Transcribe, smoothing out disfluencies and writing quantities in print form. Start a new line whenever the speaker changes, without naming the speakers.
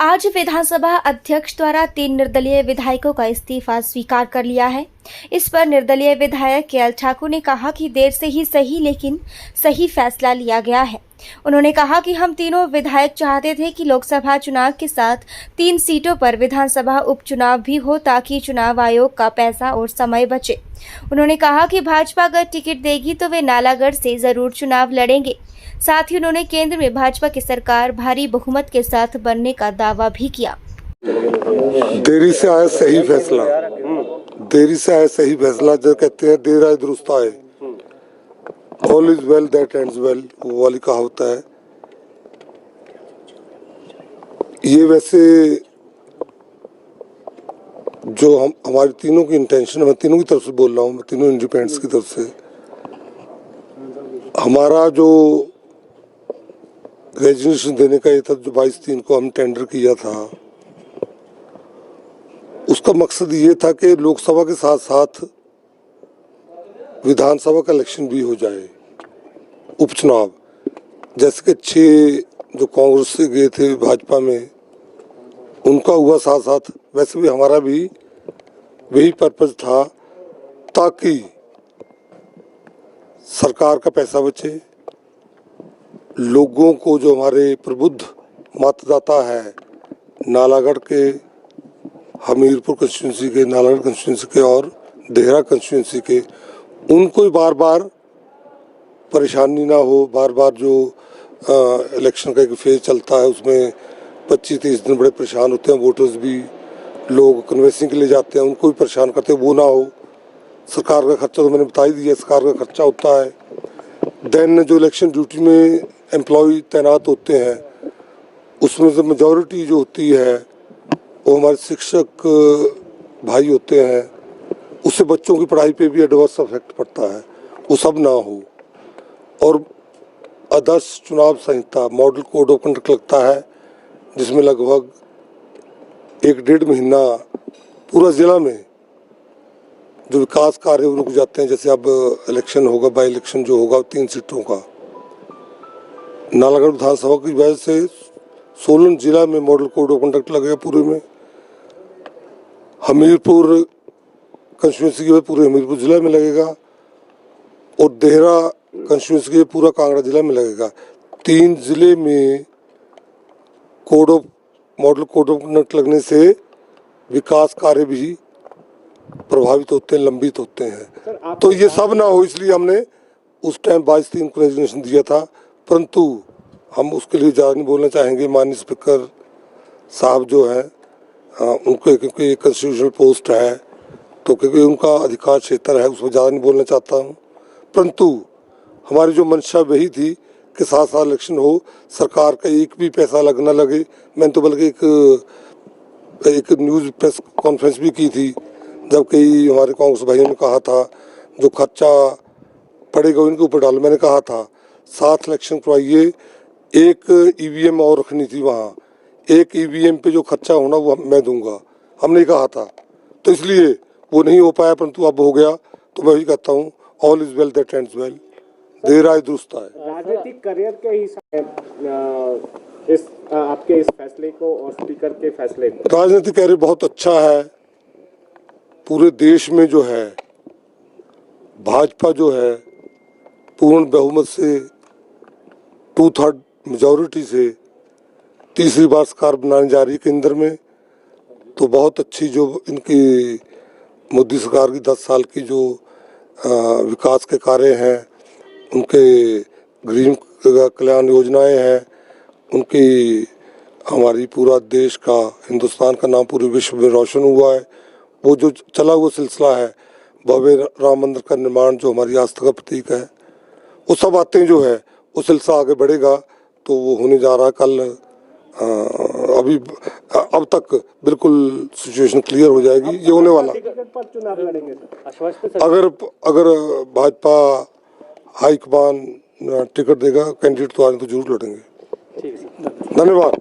आज विधानसभा अध्यक्ष द्वारा 3 निर्दलीय विधायकों का इस्तीफा स्वीकार कर लिया है। इस पर निर्दलीय विधायक के.एल. ठाकुर ने कहा कि देर से ही सही लेकिन सही फैसला लिया गया है। उन्होंने कहा कि हम तीनों विधायक चाहते थे कि लोकसभा चुनाव के साथ 3 सीटों पर विधानसभा उपचुनाव भी हो ताकि चुनाव आयोग का पैसा और समय बचे। उन्होंने कहा कि भाजपा अगर टिकट देगी तो वे नालागढ़ से जरूर चुनाव लड़ेंगे। साथ ही उन्होंने केंद्र में भाजपा की सरकार भारी बहुमत के साथ बनने का दावा भी किया।
देरी से आया सही फैसला, देरी से आया सही फैसला जो कहते हैं देर आए दुरुस्त आए। All is well that ends well, वो वाली कहावत है। ये वैसे जो हमारी तीनों की इंटेंशन, मैं तीनों की तरफ से बोल रहा हूँ, मैं तीनों इंडिपेंडेंट्स की तरफ से, हमारा जो रेजिग्नेशन देने का ये था, जो 22/3 को हम टेंडर किया था, उसका मकसद ये था कि लोकसभा के साथ साथ विधानसभा का इलेक्शन भी हो जाए, उपचुनाव। जैसे कि 6 जो कांग्रेस से गए थे भाजपा में, उनका हुआ साथ साथ, वैसे भी हमारा भी वही पर्पज था ताकि सरकार का पैसा बचे, लोगों को, जो हमारे प्रबुद्ध मतदाता है नालागढ़ के, हमीरपुर कंस्टिट्यूंसी के, नालागढ़ कंस्टिट्यूंसी के और देहरा कंस्टिट्यूंसी के, उनको बार बार परेशानी ना हो। बार बार जो इलेक्शन का एक फेज चलता है उसमें 25-30 दिन बड़े परेशान होते हैं, वोटर्स भी, लोग कन्वेंसिंग के लिए जाते हैं, उनको भी परेशान करते हैं, वो ना हो। सरकार का खर्चा तो मैंने बता ही दिया, सरकार का खर्चा होता है। देन जो इलेक्शन ड्यूटी में एम्प्लॉय तैनात होते हैं, उसमें से मेजॉरिटी जो होती है वो हमारे शिक्षक भाई होते हैं, उससे बच्चों की पढ़ाई पे भी एडवर्स इफेक्ट पड़ता है, वो सब ना हो। और आदर्श चुनाव संहिता, मॉडल कोड ऑफ कंडक्ट लगता है, जिसमें लगभग 1-1.5 महीना पूरा जिला में जो विकास कार्य रुक जाते हैं। जैसे अब इलेक्शन होगा, बाई इलेक्शन जो होगा 3 सीटों का, नालागढ़ विधानसभा की वजह से सोलन जिला में मॉडल कोड ऑफ कंडक्ट लगेगा पूरे में। हमीरपुर कंस्टिट्यूंसी के पूरे हमीरपुर जिला में लगेगा और देहरा कंस्टिट्यूंसी के पूरा कांगड़ा जिला में लगेगा। 3 जिले में मॉडल कोड ऑफ कंडक्ट लगने से विकास कार्य भी प्रभावित होते हैं, लंबित होते हैं। तो ये सब ना हो, इसलिए हमने उस टाइम 22/3 को रेजिग्नेशन दिया था। परंतु हम उसके लिए ज़्यादा नहीं बोलना चाहेंगे। माननीय स्पीकर साहब जो है, उनको क्योंकि एक कंस्टिट्यूशनल पोस्ट है, तो क्योंकि उनका अधिकार क्षेत्र है, उसमें ज़्यादा नहीं बोलना चाहता हूँ। परंतु हमारी जो मंशा वही थी कि साथ साथ इलेक्शन हो, सरकार का एक भी पैसा ना लगे। मैंने तो बल्कि एक न्यूज़ प्रेस कॉन्फ्रेंस भी की थी, जब कई हमारे कांग्रेस भाइयों ने कहा था जो खर्चा पड़ेगा उनके ऊपर डालो। मैंने कहा था साथ इलेक्शन करवाइए, एक ईवीएम और रखनी थी वहाँ, एक ईवीएम पे जो खर्चा होना वो मैं दूंगा, हमने कहा था। तो इसलिए वो नहीं हो पाया, परंतु अब हो गया। तो मैं वही कहता हूँ, all is well that ends well, देर आए दुरुस्त आए।
राजनीतिक करियर के हिसाब इस आपके इस फैसले को और स्पीकर के फैसले को,
राजनीतिक करियर बहुत अच्छा है। पूरे देश में जो है भाजपा जो है पूर्ण बहुमत से 2/3 मेजॉरिटी से तीसरी बार सरकार बनाने जा रही है केंद्र में। तो बहुत अच्छी जो इनकी मोदी सरकार की 10 साल की जो विकास के कार्य हैं, उनके गरीब कल्याण योजनाएं हैं, उनकी हमारी पूरा देश का, हिंदुस्तान का नाम पूरे विश्व में रोशन हुआ है। वो जो चला हुआ सिलसिला है, भव्य राम मंदिर का निर्माण जो हमारी आस्था का प्रतीक है, वो सब बातें जो है वो सिलसिला आगे बढ़ेगा। तो वो होने जा रहा है कल, अब तक बिल्कुल सिचुएशन क्लियर हो जाएगी, ये होने वाला। अगर भाजपा हाईकमान टिकट देगा, कैंडिडेट तो आज तो जरूर लड़ेंगे। धन्यवाद।